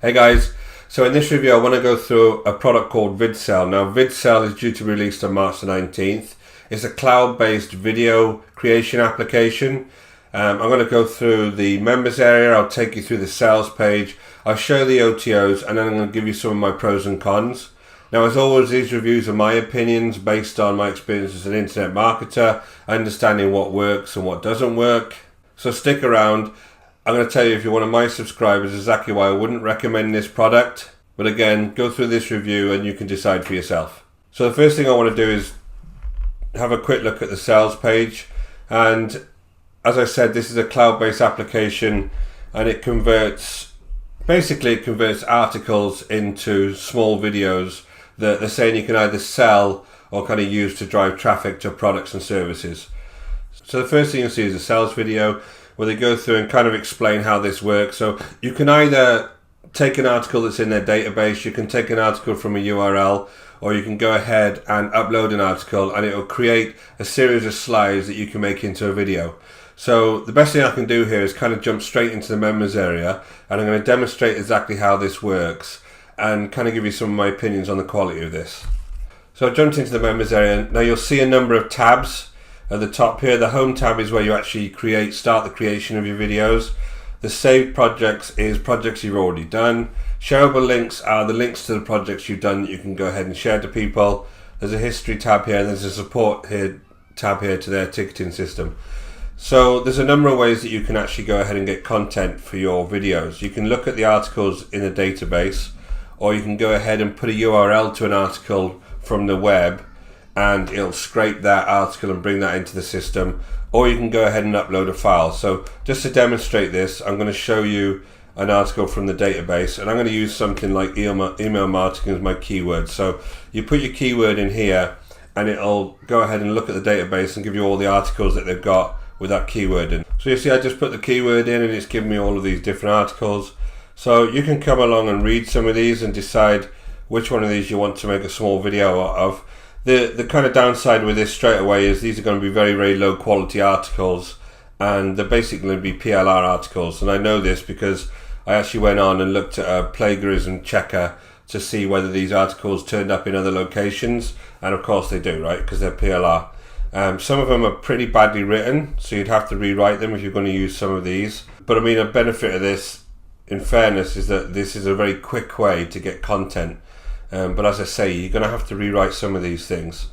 Hey guys, so in this review I want to go through a product called VidSell. Now VidSell is due to be released on March the 19th. It's a cloud-based video creation application. I'm going to go through the members area, I'll take you through the sales page, I'll show the OTOs, and then I'm going to give you some of my pros and cons. Now as always, these reviews are my opinions based on my experience as an internet marketer, understanding what works and what doesn't work. So stick around. I'm going to tell you, if you're one of my subscribers, exactly why I wouldn't recommend this product. But again, go through this review and you can decide for yourself. So the first thing I want to do is have a quick look at the sales page. And as I said, this is a cloud-based application and it converts articles into small videos that they're saying you can either sell or kind of use to drive traffic to products and services. So the first thing you'll see is a sales video where they go through and kind of explain how this works. So you can either take an article that's in their database, you can take an article from a URL, or you can go ahead and upload an article and it will create a series of slides that you can make into a video. So the best thing I can do here is kind of jump straight into the members area, and I'm going to demonstrate exactly how this works and kind of give you some of my opinions on the quality of this. So I've jumped into the members area. Now you'll see a number of tabs at the top here. The home tab is where you actually start the creation of your videos. The saved projects is projects you've already done. Shareable links are the links to the projects you've done that you can go ahead and share to people. There's a history tab here, and there's a support tab here to their ticketing system. So there's a number of ways that you can actually go ahead and get content for your videos. You can look at the articles in the database, or you can go ahead and put a URL to an article from the web and it'll scrape that article and bring that into the system, or you can go ahead and upload a file. So just to demonstrate this, I'm going to show you an article from the database, and I'm going to use something like email marketing as my keyword. So you put your keyword in here and it'll go ahead and look at the database and give you all the articles that they've got with that keyword in. So you see, I just put the keyword in and it's giving me all of these different articles. So you can come along and read some of these and decide which one of these you want to make a small video of. The kind of downside with this straight away is these are going to be very, very low quality articles, and they're basically going to be PLR articles. And I know this because I actually went on and looked at a plagiarism checker to see whether these articles turned up in other locations, and of course they do, right, because they're PLR. Some of them are pretty badly written, so you'd have to rewrite them if you're going to use some of these. But I mean, a benefit of this, in fairness, is that this is a very quick way to get content. But as I say, you're going to have to rewrite some of these things.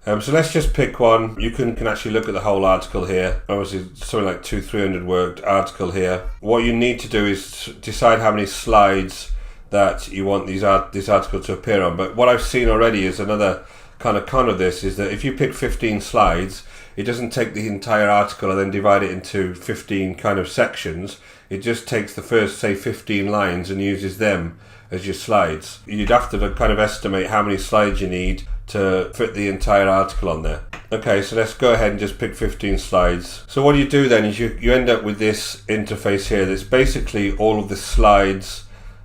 So let's just pick one. You can actually look at the whole article here. Obviously something like 200-300 word article here. What you need to do is decide how many slides that you want this article to appear on. But what I've seen already is another kind of con of this, is that if you pick 15 slides, it doesn't take the entire article and then divide it into 15 kind of sections. It just takes the first, say, 15 lines and uses them as your slides. You'd have to kind of estimate how many slides you need to fit the entire article on there. Okay, so let's go ahead and just pick 15 slides. So what you do then is you end up with this interface here that's basically all of the slides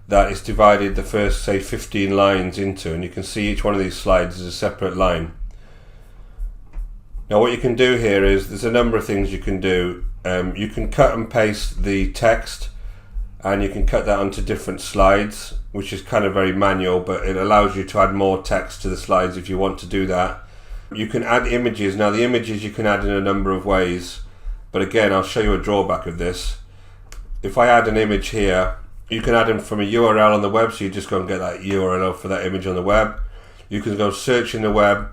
that is divided the first, say, 15 lines into, and you can see each one of these slides is a separate line. Now what you can do here is there's a number of things you can do. You can cut and paste the text, and you can cut that onto different slides, which is kind of very manual, but it allows you to add more text to the slides if you want to do that. You can add images. Now the images you can add in a number of ways, but again, I'll show you a drawback of this. If I add an image here, you can add them from a URL on the web, so you just go and get that URL for that image on the web. You can go search in the web,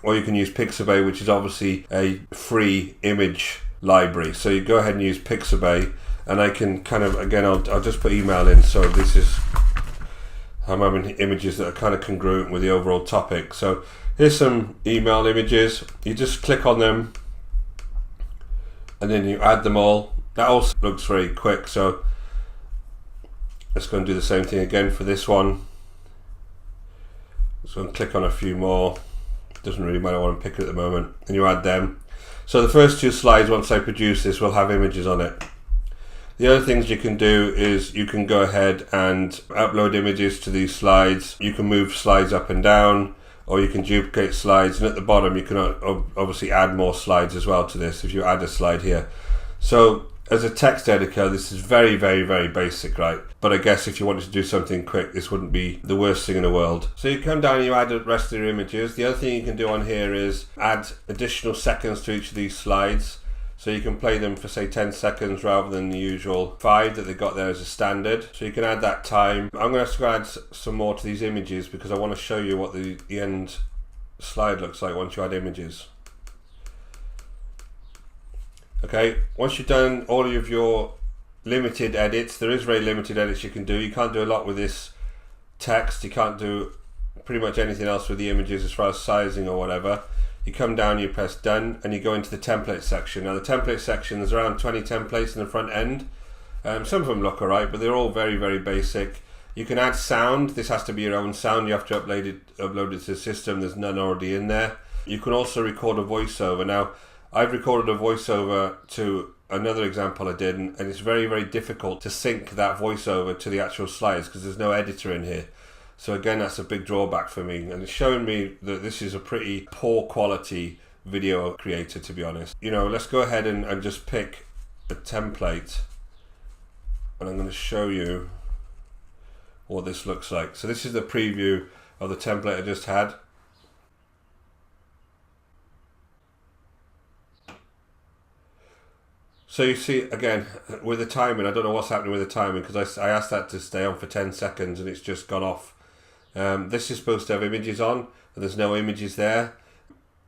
or you can use Pixabay, which is obviously a free image library. So you go ahead and use Pixabay, and I can kind of, again, I'll just put email in, so this is, I'm having images that are kind of congruent with the overall topic. So here's some email images. You just click on them and then you add them all. That also looks very quick, so let's go and do the same thing again for this one. So I'll click on a few more. Doesn't really matter what I'm picking at the moment. And you add them. So the first two slides, once I produce this, will have images on it. The other things you can do is you can go ahead and upload images to these slides. You can move slides up and down, or you can duplicate slides, and at the bottom you can obviously add more slides as well to this if you add a slide here. So As a text editor, this is very, very, very basic, right? But I guess if you wanted to do something quick, this wouldn't be the worst thing in the world. So you come down and you add the rest of your images. The other thing you can do on here is add additional seconds to each of these slides. So you can play them for say 10 seconds rather than the usual 5 that they got there as a standard. So you can add that time. I'm going to have to add some more to these images because I want to show you what the end slide looks like once you add images. Okay, once you've done all of your limited edits, there is very limited edits you can do. You can't do a lot with this text. You can't do pretty much anything else with the images as far as sizing or whatever. You come down, you press done, and you go into the template section. Now the template section, there's around 20 templates in the front end. Some of them look alright, but they're all very, very basic. You can add sound. This has to be your own sound. You have to upload it to the system. There's none already in there. You can also record a voiceover. Now, I've recorded a voiceover to another example I did, and it's very, very difficult to sync that voiceover to the actual slides because there's no editor in here. So again, that's a big drawback for me, and it's showing me that this is a pretty poor quality video creator, to be honest. You know, let's go ahead and just pick a template, and I'm going to show you what this looks like. So this is the preview of the template I just had. So you see, again, with the timing, I don't know what's happening with the timing because I asked that to stay on for 10 seconds and it's just gone off. This is supposed to have images on, and there's no images there.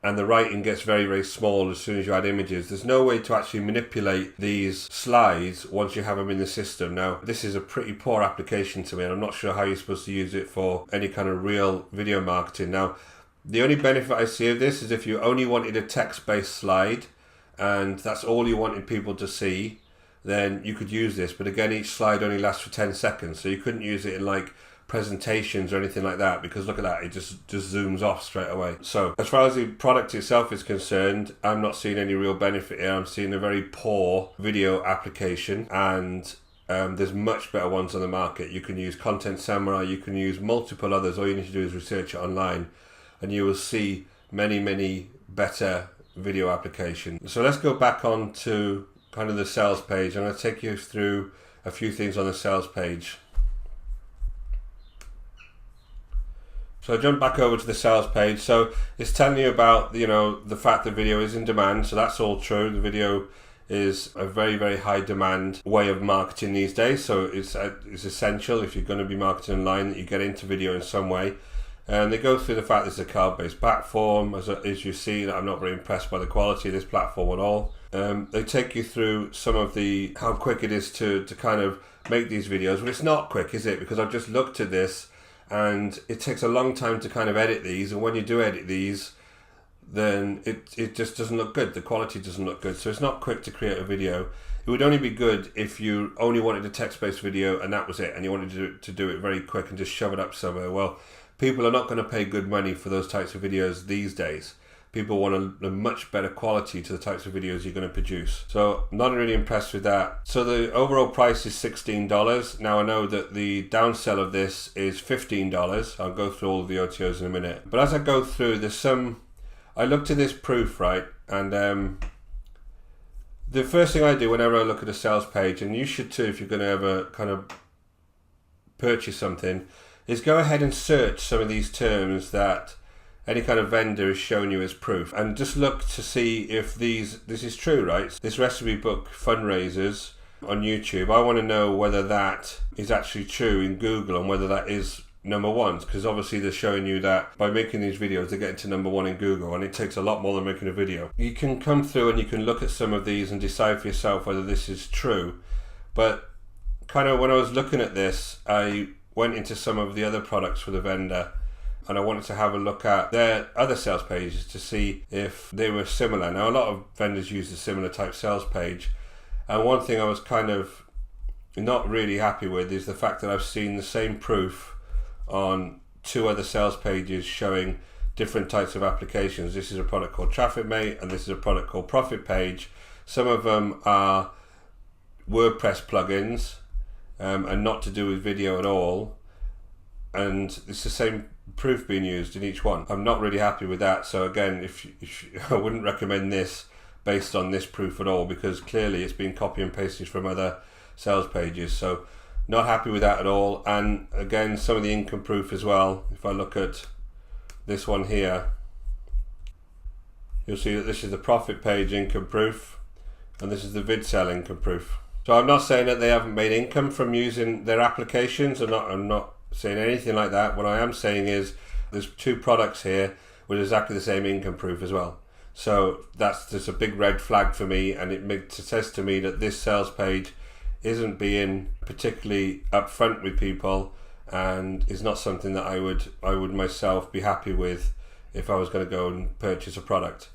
And the writing gets very, very small as soon as you add images. There's no way to actually manipulate these slides once you have them in the system. Now, this is a pretty poor application to me, and I'm not sure how you're supposed to use it for any kind of real video marketing. Now, the only benefit I see of this is if you only wanted a text-based slide, and that's all you wanted people to see, then you could use this. But again, each slide only lasts for 10 seconds, so you couldn't use it in like presentations or anything like that, because look at that, it just zooms off straight away. So as far as the product itself is concerned, I'm not seeing any real benefit here. I'm seeing a very poor video application, and there's much better ones on the market. You can use Content Samurai, you can use multiple others. All you need to do is research it online and you will see many, many better video application. So let's go back on to kind of the sales page. I'm going to take you through a few things on the sales page. So I jump back over to the sales page. So it's telling you about, you know, the fact that video is in demand. So that's all true. The video is a very, very high demand way of marketing these days. So it's essential if you're going to be marketing online that you get into video in some way. And they go through the fact that it's a cloud-based platform. As you see, I'm not very impressed by the quality of this platform at all. They take you through some of how quick it is to kind of make these videos. But it's not quick, is it? Because I've just looked at this and it takes a long time to kind of edit these. And when you do edit these, then it just doesn't look good. The quality doesn't look good. So it's not quick to create a video. It would only be good if you only wanted a text-based video and that was it. And you wanted to do it very quick and just shove it up somewhere. Well, people are not going to pay good money for those types of videos these days. People want a much better quality to the types of videos you're going to produce. So not really impressed with that. So the overall price is $16. Now I know that the downsell of this is $15. I'll go through all of the OTOs in a minute. But as I go through, I looked at this proof, right? And the first thing I do whenever I look at a sales page, and you should too if you're going to ever kind of purchase something, is go ahead and search some of these terms that any kind of vendor is showing you as proof, and just look to see if this is true, right? This recipe book fundraisers on YouTube, I want to know whether that is actually true in Google and whether that is number one, because obviously they're showing you that by making these videos they're getting to number one in Google, and it takes a lot more than making a video. You can come through and you can look at some of these and decide for yourself whether this is true. But kind of when I was looking at this, I went into some of the other products for the vendor and I wanted to have a look at their other sales pages to see if they were similar. Now a lot of vendors use a similar type sales page, and one thing I was kind of not really happy with is the fact that I've seen the same proof on two other sales pages showing different types of applications. This is a product called TrafficMate and this is a product called Profit Page. Some of them are WordPress plugins and not to do with video at all, and it's the same proof being used in each one. I'm not really happy with that. So again, if I wouldn't recommend this, based on this proof at all, because clearly it's been copy and pasted from other sales pages. So not happy with that at all. And again, some of the income proof as well. If I look at this one here, you'll see that this is the profit page income proof, and this is the VidSell income proof. So I'm not saying that they haven't made income from using their applications. I'm not saying anything like that. What I am saying is there's two products here with exactly the same income proof as well. So that's just a big red flag for me, and it says to me that this sales page isn't being particularly upfront with people, and is not something that I would myself be happy with if I was going to go and purchase a product.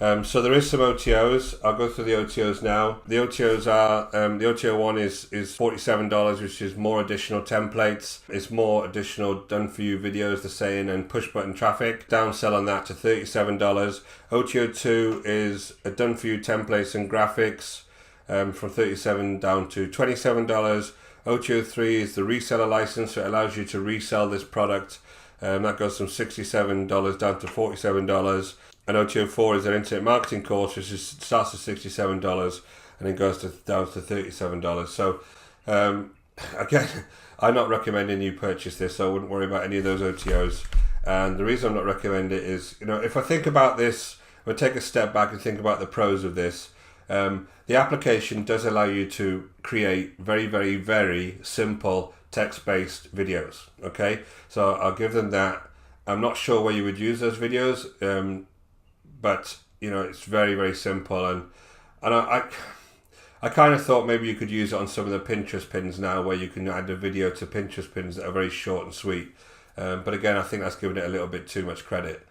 So there is some OTOs. I'll go through the OTOs now. The OTOs are, the OTO one is $47, which is more additional templates. It's more additional done for you videos, the saying, and push button traffic. Downsell on that to $37. OTO 2 is a done for you templates and graphics, from $37 down to $27. OTO 3 is the reseller license, so it allows you to resell this product. That goes from $67 down to $47. And OTO 4 is an internet marketing course, which starts at $67 and then goes down to $37. So again, I'm not recommending you purchase this, so I wouldn't worry about any of those OTOs. And the reason I'm not recommending it is, if I think about this, if I take a step back and think about the pros of this, the application does allow you to create very, very, very simple text-based videos. Okay, so I'll give them that. I'm not sure where you would use those videos, but it's very, very simple, and I kind of thought maybe you could use it on some of the Pinterest pins now, where you can add a video to Pinterest pins that are very short and sweet. But again, I think that's giving it a little bit too much credit.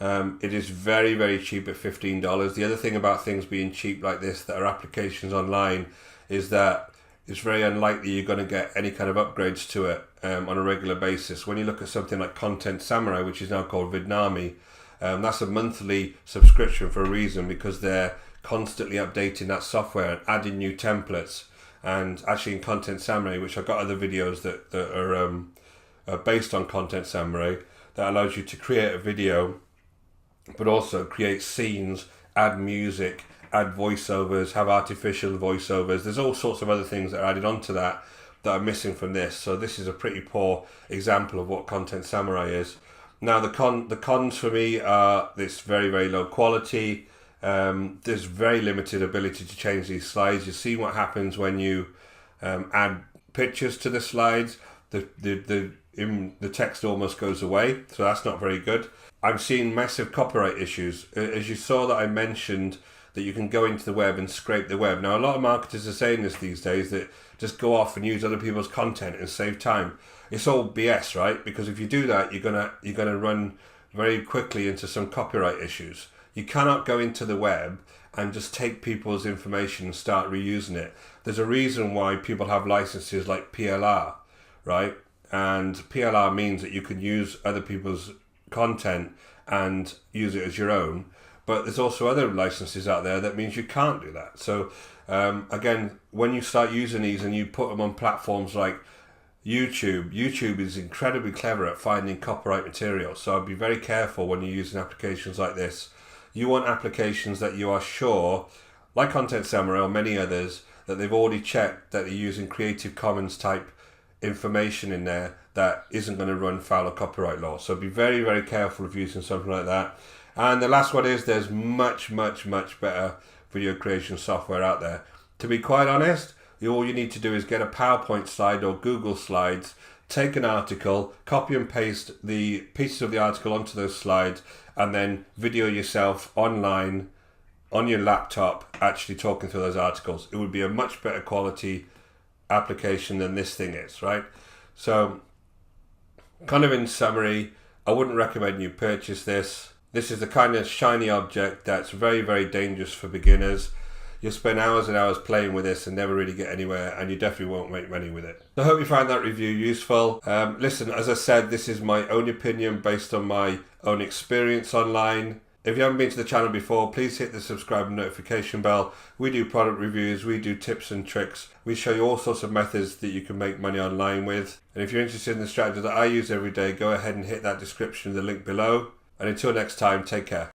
It is very, very cheap at $15. The other thing about things being cheap like this that are applications online is that it's very unlikely you're going to get any kind of upgrades to it on a regular basis. When you look at something like Content Samurai, which is now called Vidnami, that's a monthly subscription for a reason, because they're constantly updating that software and adding new templates. And actually in Content Samurai, which I've got other videos that are based on Content Samurai, that allows you to create a video, but also create scenes, add music, add voiceovers, have artificial voiceovers. There's all sorts of other things that are added onto that are missing from this. So this is a pretty poor example of what Content Samurai is. Now the cons for me are it's very, very low quality. There's very limited ability to change these slides. You see what happens when you add pictures to the slides. The text almost goes away, so that's not very good. I'm seeing massive copyright issues. As you saw that I mentioned that you can go into the web and scrape the web. Now a lot of marketers are saying this these days, that just go off and use other people's content and save time. It's all BS, right? Because if you do that, you're gonna run very quickly into some copyright issues. You cannot go into the web and just take people's information and start reusing it. There's a reason why people have licenses like PLR, right? And PLR means that you can use other people's content and use it as your own. But there's also other licenses out there that means you can't do that. So again, when you start using these and you put them on platforms like YouTube is incredibly clever at finding copyright material. So I'd be very careful when you're using applications like this. You want applications that you are sure, like Content Samurai or many others, that they've already checked that they're using Creative Commons type information in there that isn't going to run foul of copyright law. So be very, very careful of using something like that. And the last one is there's much, much, much better video creation software out there. To be quite honest, all you need to do is get a PowerPoint slide or Google Slides, take an article, copy and paste the pieces of the article onto those slides, and then video yourself online on your laptop actually talking through those articles. It would be a much better quality application than this thing is, right? So kind of in summary, I wouldn't recommend you purchase this. This is the kind of shiny object that's very, very dangerous for beginners. You'll spend hours and hours playing with this and never really get anywhere, and you definitely won't make money with it. So I hope you found that review useful. Listen, as I said, this is my own opinion based on my own experience online. If you haven't been to the channel before, please hit the subscribe and notification bell. We do product reviews, we do tips and tricks. We show you all sorts of methods that you can make money online with. And if you're interested in the strategy that I use every day, go ahead and hit that description, the link below. And until next time, take care.